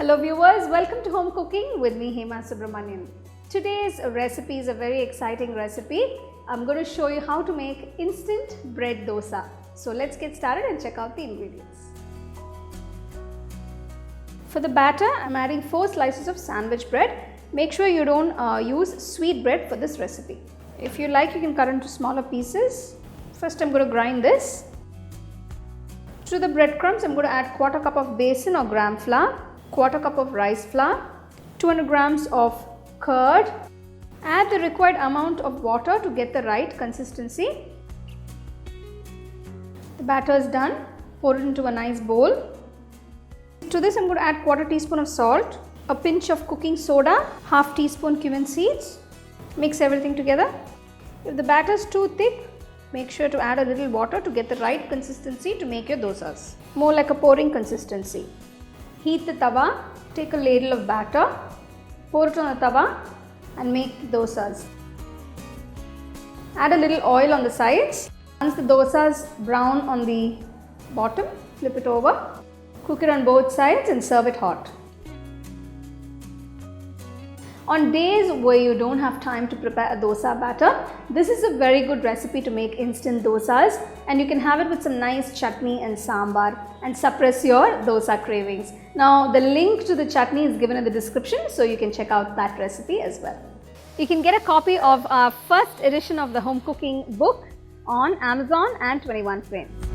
Hello viewers, welcome to Home Cooking with me Hema Subramanian. Today's recipe is a very exciting recipe. I'm going to show you how to make instant bread dosa. So let's get started and check out the ingredients. For the batter, I'm adding 4 slices of sandwich bread. Make sure you don't use sweet bread for this recipe. If you like, you can cut into smaller pieces. First I'm going to grind this. To the breadcrumbs, I'm going to add 1/4 cup of besan or gram flour, 1/4 cup of rice flour, 200 grams of curd. Add the required amount of water to get the right consistency. The batter is done. Pour it into a nice bowl. To this, I'm going to add 1/4 teaspoon of salt, a pinch of cooking soda, 1/2 teaspoon cumin seeds. Mix everything together. If the batter is too thick, make sure to add a little water to get the right consistency to make your dosas. More like a pouring consistency. Heat the tawa, take a ladle of batter, pour it on the tawa and make the dosas. Add a little oil on the sides. Once the dosas brown on the bottom, flip it over. Cook it on both sides and serve it hot. On days where you don't have time to prepare a dosa batter, this is a very good recipe to make instant dosas, and you can have it with some nice chutney and sambar and suppress your dosa cravings. Now the link to the chutney is given in the description, so you can check out that recipe as well. You can get a copy of our first edition of the home cooking book on Amazon and 21 Frames.